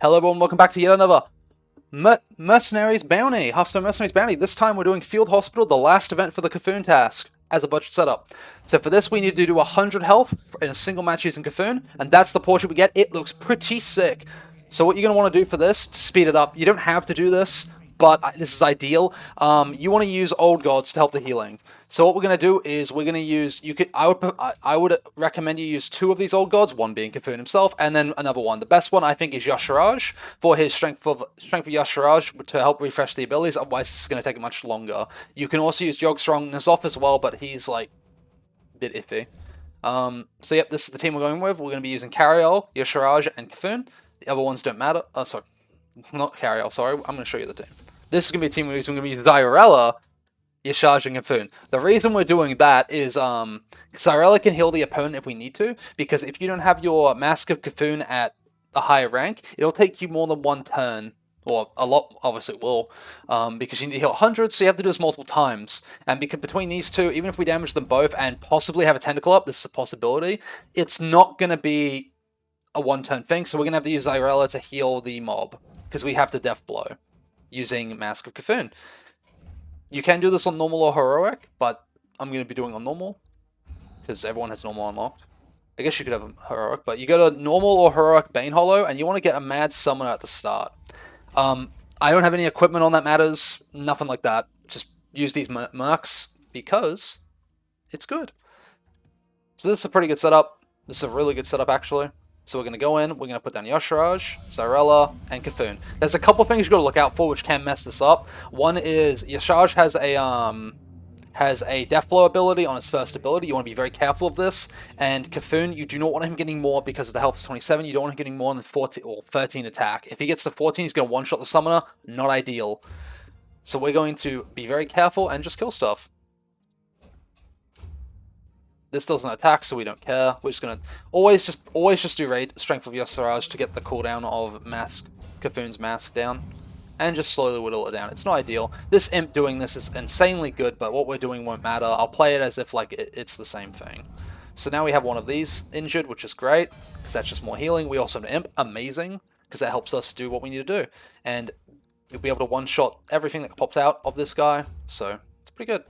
Hello everyone, welcome back to yet another Mercenaries Bounty, Hearthstone Mercenaries Bounty. This time we're doing Field Hospital, the last event for the Cthulhu task, as a budget setup. So for this we need to do 100 health in a single match using Cthulhu, and that's the portrait we get. It looks pretty sick. So what you're going to want to do for this, to speed it up, you don't have to do this, but this is ideal. You want to use Old Gods to help the healing. So what we're going to do is we're going to use, I would recommend you use 2 of these Old Gods, one being Cthulhu himself, and then another one. The best one, I think, is Yasharaj, for his strength of Yasharaj to help refresh the abilities, otherwise it's going to take much longer. You can also use Yogg-Strong N'Zoth as well, but he's, like, a bit iffy. So yep, this is the team we're going with. We're going to be using Cariol, Yasharaj, and Cthulhu. The other ones don't matter. Oh, sorry. Not Cariol, sorry. I'm going to show you the team. This is going to be a team we're going to use Zyrella, Yasharaj, and Cthulhu. The reason we're doing that is Zyrella can heal the opponent if we need to, because if you don't have your Mask of Cthulhu at a higher rank, it'll take you more than one turn, or a lot, obviously it will, because you need to heal 100, so you have to do this multiple times. And because between these two, even if we damage them both and possibly have a tentacle up, this is a possibility, it's not going to be a one-turn thing, so we're going to have to use Zyrella to heal the mob, because we have to Death Blow using Mask of Cthulhu. You can do this on normal or heroic, but I'm going to be doing on normal, because everyone has normal unlocked. I guess you could have a heroic, but you go to normal or heroic Bane Hollow, and you want to get a Mad Summoner at the start. I don't have any equipment on that matters, nothing like that. Just use these Mercs, because it's good. So this is a pretty good setup. This is a really good setup, actually. So we're going to go in, we're going to put down Yasharaj, Zyrella, and Cthulhu. There's a couple things you've got to look out for which can mess this up. One is Yasharaj has a Death Blow ability on his first ability. You want to be very careful of this. And Cthulhu, you do not want him getting more because the health is 27. You don't want him getting more than 14 or 13 attack. If he gets to 14, he's going to one-shot the summoner. Not ideal. So we're going to be very careful and just kill stuff. This doesn't attack, so we don't care. We're just gonna always just do raid strength of Yasharaj to get the cooldown of Cthulhu's mask down, and just slowly whittle it down. It's not ideal. This imp doing this is insanely good, but what we're doing won't matter. I'll play it as if like it's the same thing. So now we have one of these injured, which is great because that's just more healing. We also have an imp, amazing, because that helps us do what we need to do, and we'll be able to one-shot everything that pops out of this guy. So it's pretty good.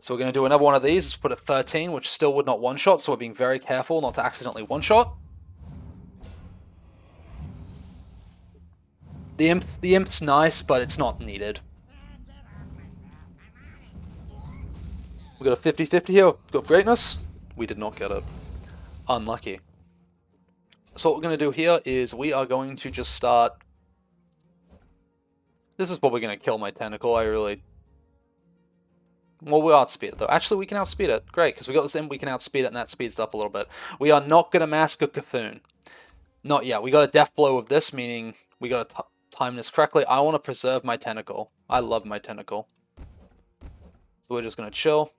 So we're going to do another one of these. Let's put it 13, which still would not one-shot, so we're being very careful not to accidentally one-shot. The imp's nice, but it's not needed. We got a 50-50 here. We've got greatness. We did not get it. Unlucky. So what we're going to do here is we are going to just start... This is probably going to kill my tentacle. Well, we'll outspeed it, though. Actually, we can outspeed it. Great, because we got this in, we can outspeed it, and that speeds it up a little bit. We are not going to Mask of Cthulhu. Not yet. We got a Death Blow with this, meaning we got to time this correctly. I want to preserve my tentacle. I love my tentacle. So we're just going to chill.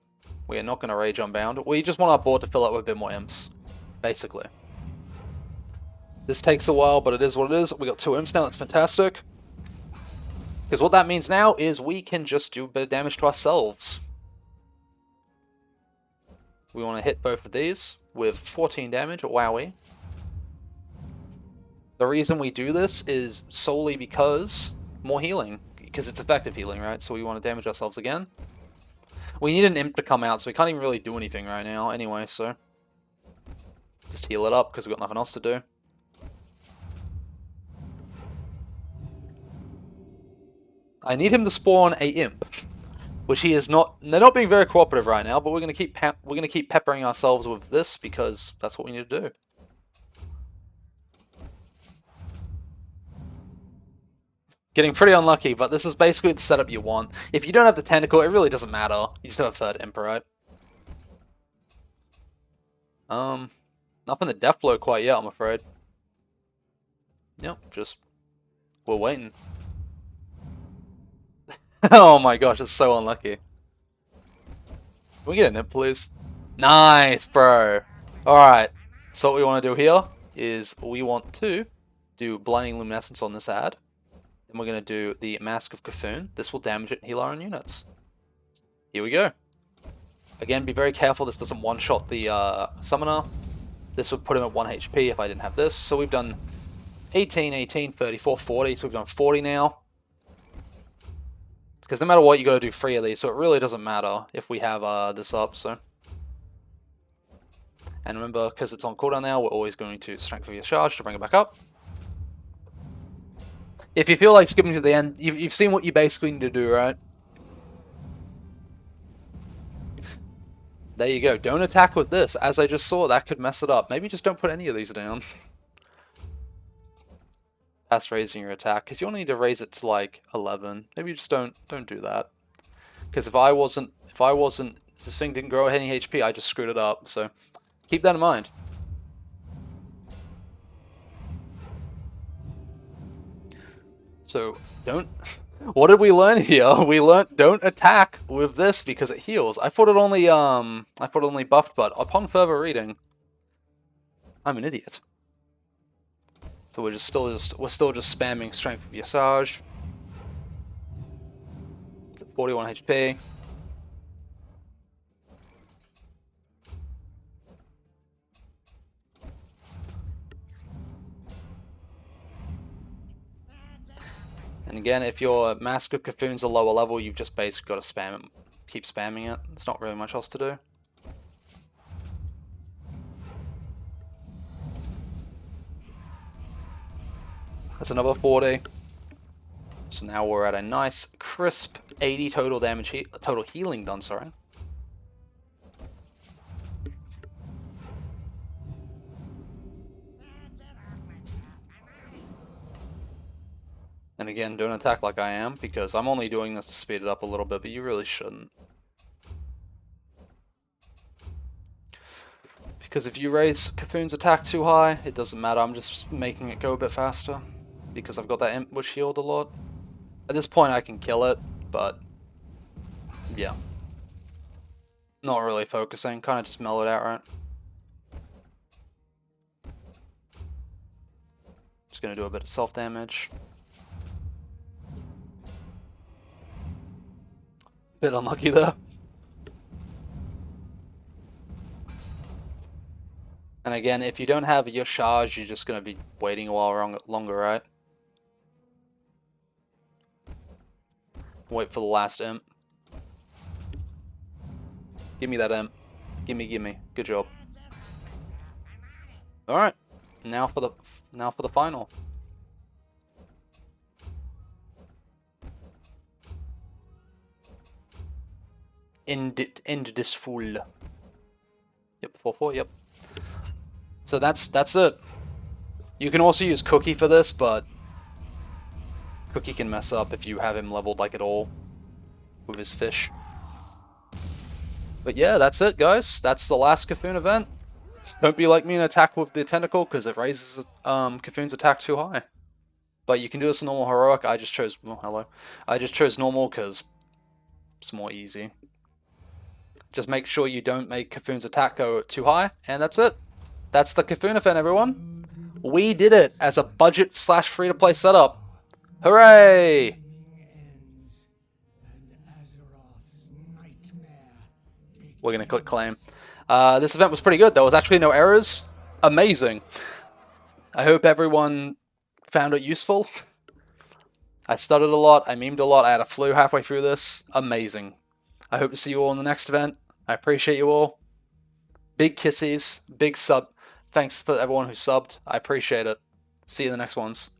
We are not going to Rage Unbound. We just want our board to fill up with a bit more imps, basically. This takes a while, but it is what it is. We got 2 imps now. That's fantastic. Because what that means now is we can just do a bit of damage to ourselves. We want to hit both of these with 14 damage, wowee. The reason we do this is solely because more healing, because it's effective healing, right? So we want to damage ourselves again. We need an imp to come out, so we can't even really do anything right now anyway, so just heal it up because we've got nothing else to do. I need him to spawn a imp, which he is not. They're not being very cooperative right now, but we're going to keep peppering ourselves with this because that's what we need to do. Getting pretty unlucky, but this is basically the setup you want. If you don't have the tentacle, it really doesn't matter. You just have a third imp, right? Nothing to Death Blow quite yet, I'm afraid. Yep, just we're waiting. Oh my gosh, it's so unlucky. Can we get an imp, please? Nice, bro. Alright, so what we want to do here is we want to do Blinding Luminescence on this ad. Then we're going to do the Mask of Cthulhu. This will damage it and heal our own units. Here we go. Again, be very careful this doesn't one-shot the summoner. This would put him at 1 HP if I didn't have this. So we've done 18, 18, 34, 40. So we've done 40 now. Because no matter what, you got to do 3 of these, so it really doesn't matter if we have this up. So, and remember, because it's on cooldown now, we're always going to strength of your charge to bring it back up. If you feel like skipping to the end, you've seen what you basically need to do, right? There you go. Don't attack with this. As I just saw, that could mess it up. Maybe just don't put any of these down. Past raising your attack, because you only need to raise it to like 11. Maybe just don't do that. Because if this thing didn't grow any HP, I just screwed it up. So keep that in mind. So don't. What did we learn here? We learned don't attack with this because it heals. I thought it only buffed, but upon further reading, I'm an idiot. So we're still just spamming strength of Visage. 41 HP. And again, if your Mask of Cthulhu's a lower level, you've just basically got to spam it, keep spamming it. There's not really much else to do. That's another 40. So now we're at a nice, crisp 80 total damage, total healing done, sorry. And again, don't attack like I am, because I'm only doing this to speed it up a little bit, but you really shouldn't. Because if you raise Cthulhu's attack too high, it doesn't matter, I'm just making it go a bit faster. Because I've got that imp which healed a lot. At this point I can kill it, but yeah. Not really focusing, kind of just mellow it out, right? Just gonna do a bit of self-damage. Bit unlucky there. And again, if you don't have your charge, you're just gonna be waiting a while longer, right? Wait for the last imp. Give me that imp. Gimme. Good job. Alright. Now for the final. End this fool. Yep, 4-4, yep. So that's it. You can also use Cookie for this, but Cookie can mess up if you have him leveled like at all with his fish. But yeah, that's it, guys. That's the last Cthulhu event. Don't be like me and attack with the tentacle because it raises Cthulhu's attack too high. But you can do this in normal heroic. I just chose I just chose normal because it's more easy. Just make sure you don't make Cthulhu's attack go too high, and that's it. That's the Cthulhu event, everyone. We did it as a budget / free-to-play setup. Hooray! We're gonna click claim. This event was pretty good. There was actually no errors. Amazing. I hope everyone found it useful. I stuttered a lot. I memed a lot. I had a flu halfway through this. Amazing. I hope to see you all in the next event. I appreciate you all. Big kissies. Big sub. Thanks for everyone who subbed. I appreciate it. See you in the next ones.